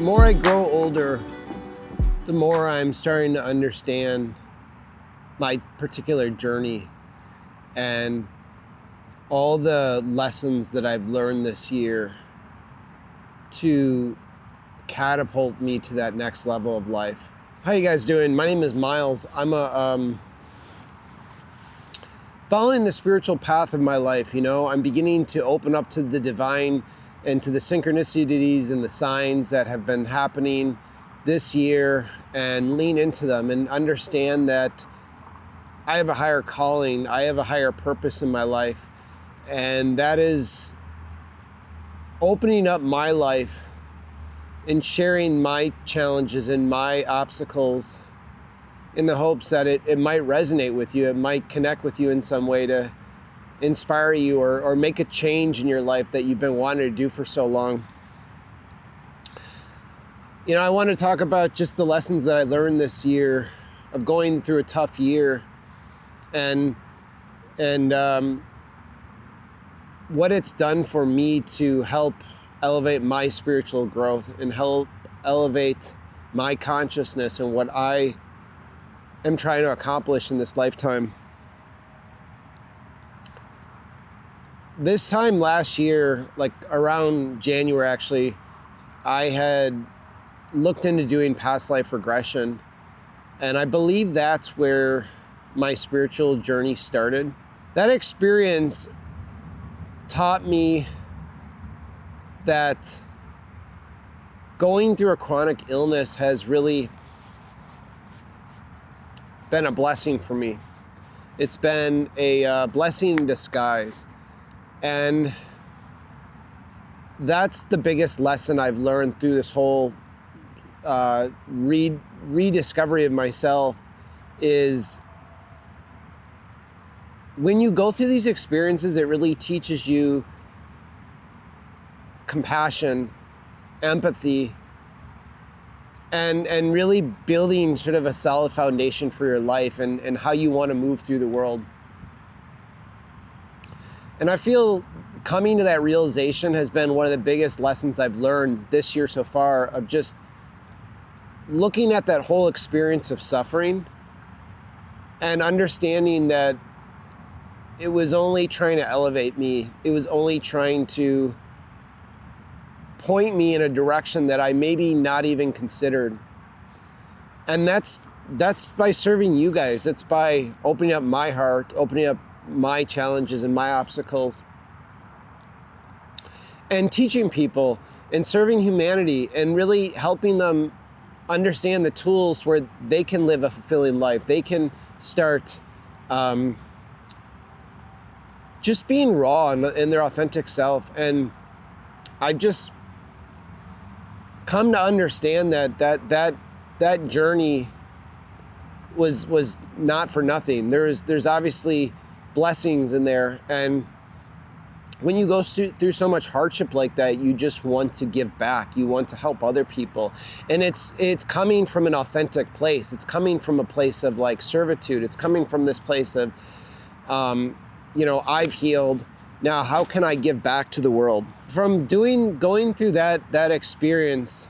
more I grow older, the more I'm starting to understand my particular journey and all the lessons that I've learned this year to catapult me to that next level of life. How you guys doing? My name is Miles. I'm following the spiritual path of my life. I'm beginning to open up to the divine and to the synchronicities and the signs that have been happening this year and lean into them and understand that I have a higher calling, I have a higher purpose in my life, and that is opening up my life and sharing my challenges and my obstacles in the hopes that it might resonate with you, it might connect with you in some way to inspire you or make a change in your life that you've been wanting to do for so long. I want to talk about just the lessons that I learned this year of going through a tough year and what it's done for me to help elevate my spiritual growth and help elevate my consciousness and what I am trying to accomplish in this lifetime. This time last year, like around January actually, I had looked into doing past life regression, and I believe that's where my spiritual journey started. That experience taught me that going through a chronic illness has really been a blessing for me. It's been a blessing in disguise. And that's the biggest lesson I've learned through this whole rediscovery of myself is when you go through these experiences, it really teaches you compassion, empathy, and really building sort of a solid foundation for your life and how you want to move through the world. And I feel coming to that realization has been one of the biggest lessons I've learned this year so far, of just looking at that whole experience of suffering and understanding that it was only trying to elevate me. It was only trying to point me in a direction that I maybe not even considered. And that's by serving you guys. It's by opening up my heart, opening up my challenges and my obstacles, and teaching people and serving humanity and really helping them understand the tools where they can live a fulfilling life. They can start just being raw in their authentic self. And I've just come to understand that journey was not for nothing. There's obviously blessings in there, and when you go through so much hardship like that, you just want to give back. You want to help other people, and it's coming from an authentic place. It's coming from a place of like servitude. It's coming from this place of I've healed, now how can I give back to the world? From going through that experience,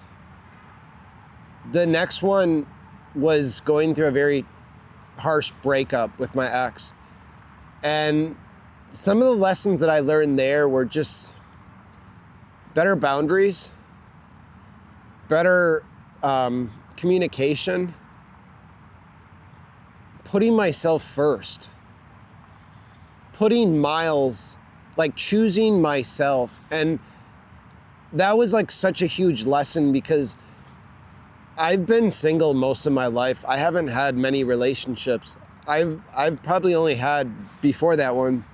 the next one was going through a very harsh breakup with my ex. And some of the lessons that I learned there were just better boundaries, better communication, putting myself first, putting Miles, like choosing myself. And that was like such a huge lesson because I've been single most of my life. I haven't had many relationships. I've probably only had, before that one,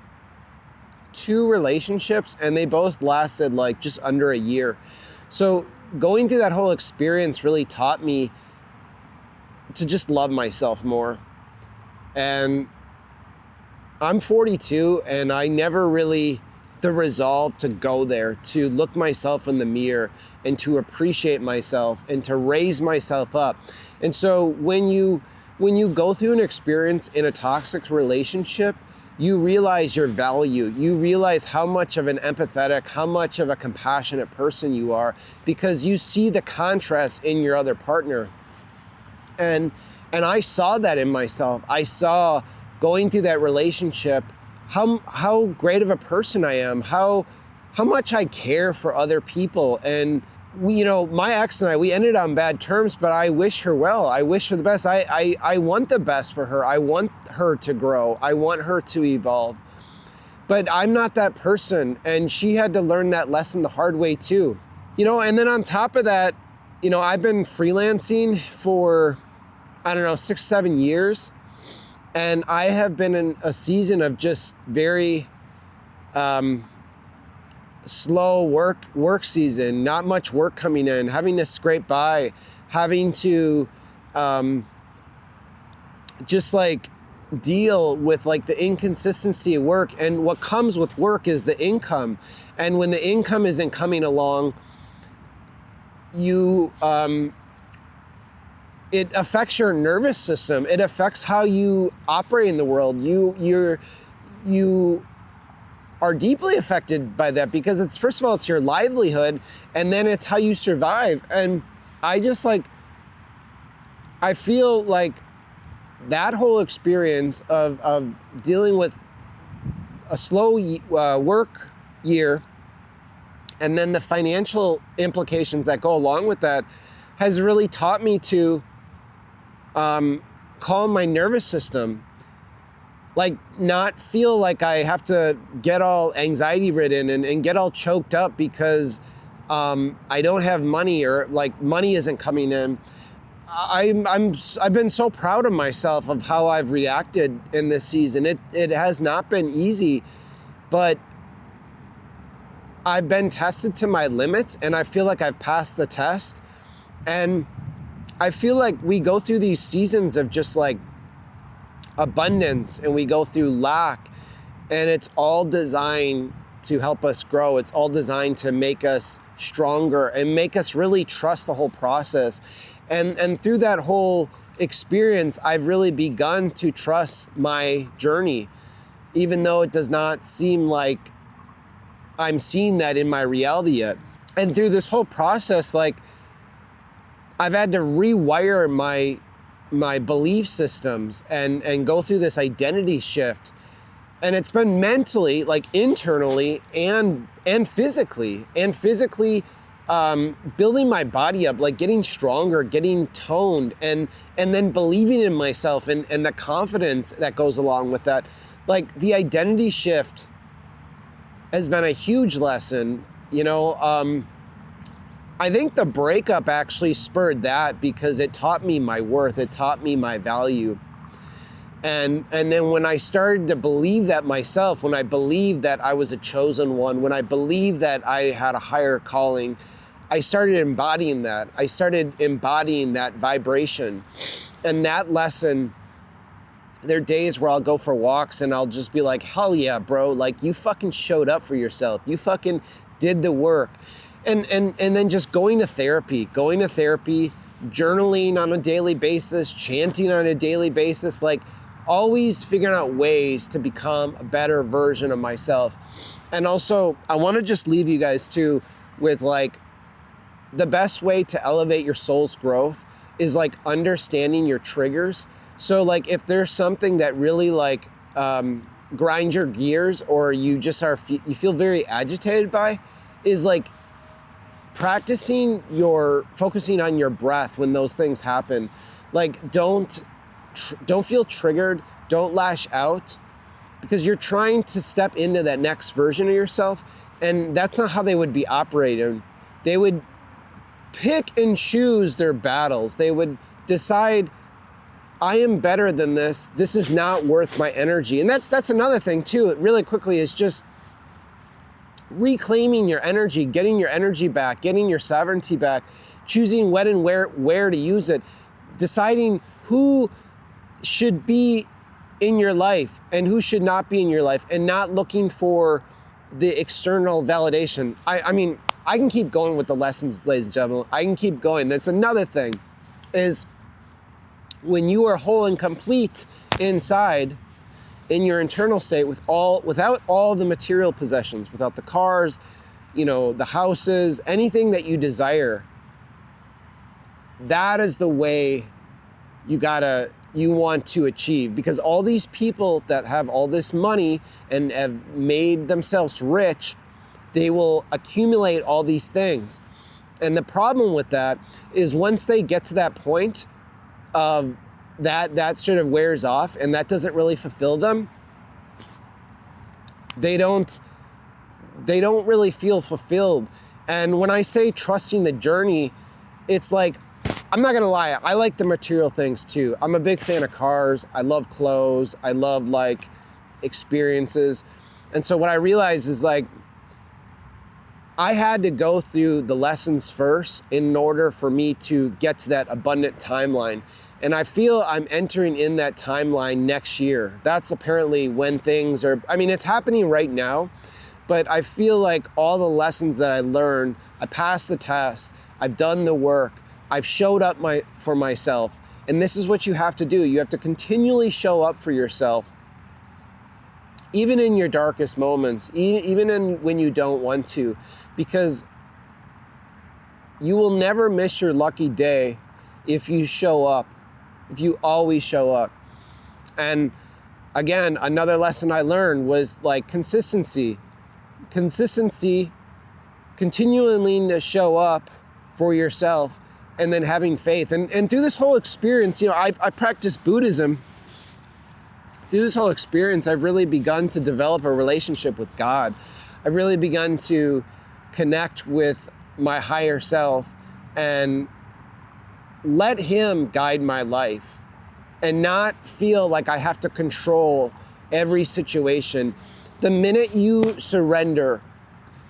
2 relationships, and they both lasted like just under a year. So going through that whole experience really taught me to just love myself more. And I'm 42, and I never really the resolve to go there, to look myself in the mirror and to appreciate myself and to raise myself up. And so when you go through an experience in a toxic relationship, you realize your value. You realize how much of an empathetic, how much of a compassionate person you are, because you see the contrast in your other partner. And I saw that in myself. I saw going through that relationship how great of a person I am, how much I care for other people. And we, my ex and I, we ended on bad terms, but I wish her well. I wish her the best. I want the best for her. I want her to grow. I want her to evolve. But I'm not that person. And she had to learn that lesson the hard way too. And then on top of that, I've been freelancing for, 6-7 years. And I have been in a season of just very slow work season, not much work coming in, having to scrape by, having to just like deal with like the inconsistency of work. And what comes with work is the income. And when the income isn't coming along, it affects your nervous system. It affects how you operate in the world. You are deeply affected by that, because it's, first of all, it's your livelihood, and then it's how you survive. And I feel like that whole experience of dealing with a slow work year, and then the financial implications that go along with that, has really taught me to calm my nervous system, like not feel like I have to get all anxiety ridden and get all choked up because I don't have money, or like money isn't coming in. I've been so proud of myself of how I've reacted in this season. It has not been easy, but I've been tested to my limits, and I feel like I've passed the test. And I feel like we go through these seasons of just like abundance, and we go through lack, and it's all designed to help us grow. It's all designed to make us stronger and make us really trust the whole process. And through that whole experience, I've really begun to trust my journey, even though it does not seem like I'm seeing that in my reality yet. And through this whole process, like, I've had to rewire my belief systems and go through this identity shift. And it's been mentally, like internally and physically, building my body up, like getting stronger, getting toned, and then believing in myself and the confidence that goes along with that. Like, the identity shift has been a huge lesson, I think the breakup actually spurred that, because it taught me my worth. It taught me my value. And then when I started to believe that myself, when I believed that I was a chosen one, when I believed that I had a higher calling, I started embodying that. I started embodying that vibration. And that lesson, there are days where I'll go for walks and I'll just be like, hell yeah, bro. Like, you fucking showed up for yourself. You fucking did the work. And then just going to therapy, journaling on a daily basis, chanting on a daily basis, like always figuring out ways to become a better version of myself. And also, I want to just leave you guys too with like, the best way to elevate your soul's growth is like understanding your triggers. So like, if there's something that really like grinds your gears, or you just you feel very agitated by, is like focusing on your breath when those things happen. Like, don't feel triggered, don't lash out, because you're trying to step into that next version of yourself, and that's not how they would be operating. They would pick and choose their battles. They would decide, I am better than this. This is not worth my energy. And that's another thing too, really quickly, is just reclaiming your energy, getting your energy back, getting your sovereignty back, choosing when and where to use it, deciding who should be in your life and who should not be in your life, and not looking for the external validation. I mean, I can keep going with the lessons, ladies and gentlemen. I can keep going. That's another thing, is when you are whole and complete inside, in your internal state without all the material possessions, without the cars, the houses, anything that you desire. That is the way you want to achieve, because all these people that have all this money and have made themselves rich, they will accumulate all these things. And the problem with that is once they get to that point of that sort of wears off and that doesn't really fulfill them, they don't really feel fulfilled. And when I say trusting the journey, it's like, I'm not gonna lie, I like the material things too. I'm a big fan of cars. I love clothes. I love like experiences. And so what I realized is like, I had to go through the lessons first in order for me to get to that abundant timeline. And I feel I'm entering in that timeline next year. That's apparently when things are, it's happening right now, but I feel like all the lessons that I learned, I passed the test, I've done the work, I've showed up for myself. And this is what you have to do. You have to continually show up for yourself, even in your darkest moments, even when you don't want to, because you will never miss your lucky day if you show up, if you always show up. And again, another lesson I learned was like consistency, continually to show up for yourself, and then having faith. And through this whole experience, I practice Buddhism. Through this whole experience, I've really begun to develop a relationship with God. I've really begun to connect with my higher self and let Him guide my life and not feel like I have to control every situation. The minute you surrender,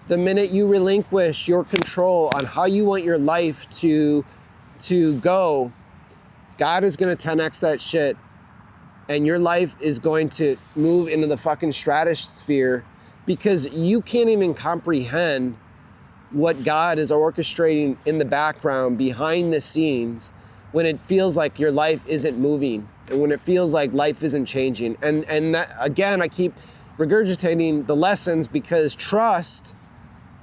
the minute you relinquish your control on how you want your life to go, God is going to 10x that shit. And your life is going to move into the fucking stratosphere, because you can't even comprehend what God is orchestrating in the background, behind the scenes, when it feels like your life isn't moving and when it feels like life isn't changing. And that, again, I keep regurgitating the lessons because trust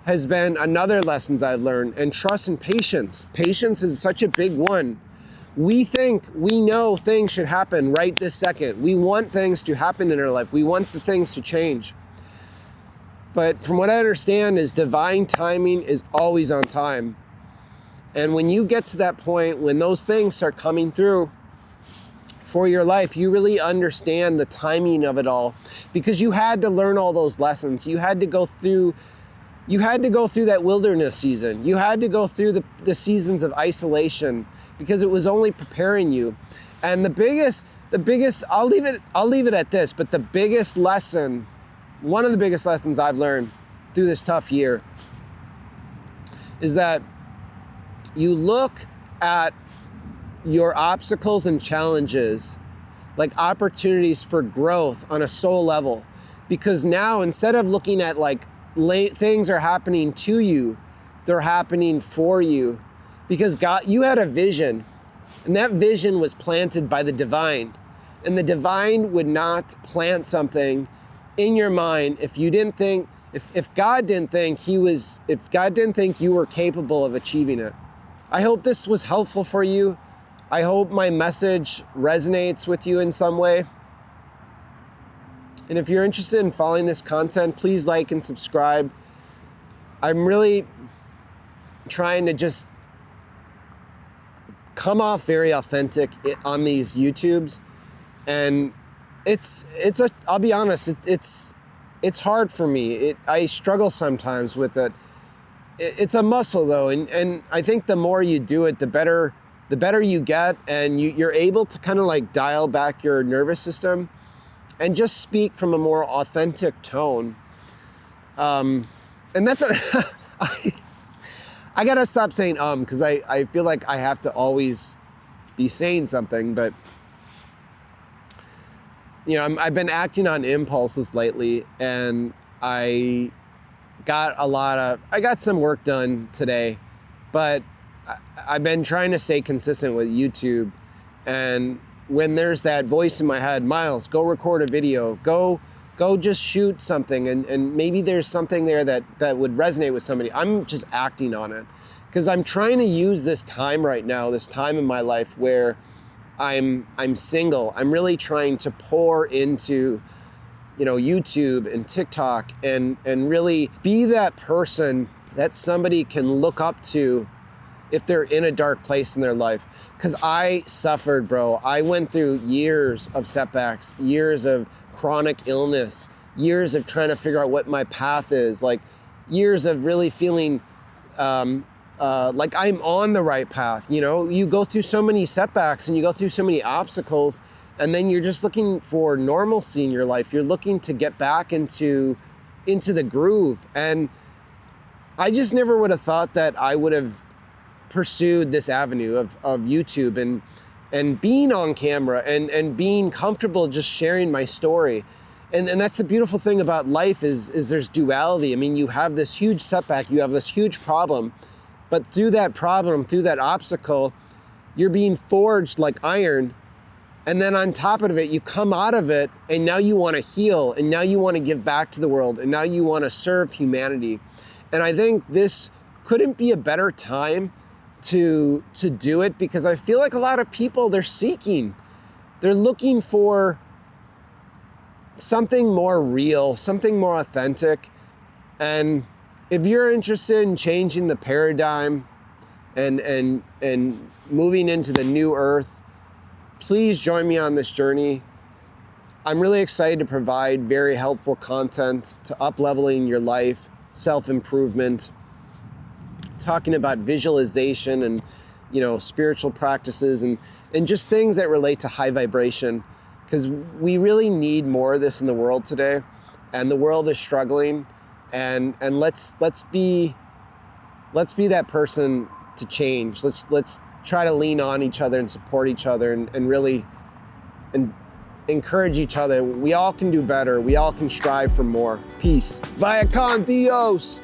has been another lessons I've learned, and trust and patience. Patience is such a big one. We think we know things should happen right this second. We want things to happen in our life. We want the things to change. But from what I understand is divine timing is always on time. And when you get to that point, when those things start coming through for your life, you really understand the timing of it all, because you had to learn all those lessons. You had to go through that wilderness season. You had to go through the seasons of isolation, because it was only preparing you. And the biggest, I'll leave it at this, but the biggest lesson, one of the biggest lessons I've learned through this tough year is that you look at your obstacles and challenges like opportunities for growth on a soul level. Because now, instead of looking at like things are happening to you, they're happening for you. Because God, you had a vision, and that vision was planted by the divine. And the divine would not plant something in your mind if you didn't think, if God didn't think you were capable of achieving it. I hope this was helpful for you. I hope my message resonates with you in some way. And if you're interested in following this content, please like and subscribe. I'm really trying to just come off very authentic on these YouTubes, and I'll be honest, it's hard for me. I struggle sometimes with it. It's a muscle though, and I think the more you do it, the better you get, and you're able to kind of like dial back your nervous system and just speak from a more authentic tone. And that's I gotta stop saying because I feel like I have to always be saying something, but I've been acting on impulses lately, and I got some work done today, but I've been trying to stay consistent with YouTube, and when there's that voice in my head, Miles, go record a video, go just shoot something, and maybe there's something there that would resonate with somebody. I'm just acting on it because I'm trying to use this time right now, this time in my life where I'm single. I'm really trying to pour into, YouTube and TikTok and really be that person that somebody can look up to if they're in a dark place in their life. Because I suffered, bro. I went through years of setbacks, years of chronic illness, years of trying to figure out what my path is, like years of really feeling like I'm on the right path. You go through so many setbacks and you go through so many obstacles, and then you're just looking for normalcy in your life. You're looking to get back into the groove. And I just never would have thought that I would have pursued this avenue of YouTube and being on camera and being comfortable just sharing my story. And that's the beautiful thing about life is there's duality. I mean, you have this huge setback, you have this huge problem, but through that problem, through that obstacle, you're being forged like iron. And then on top of it, you come out of it, and now you want to heal, and now you want to give back to the world, and now you want to serve humanity. And I think this couldn't be a better time to do it, because I feel like a lot of people, they're looking for something more real, something more authentic. And if you're interested in changing the paradigm and moving into the new earth, please join me on this journey. I'm really excited to provide very helpful content to up-leveling your life, self-improvement, talking about visualization and, spiritual practices and just things that relate to high vibration, because we really need more of this in the world today, and the world is struggling, and let's be that person to change. Let's try to lean on each other and support each other and really encourage each other. We all can do better. We all can strive for more. Peace. Vaya con Dios.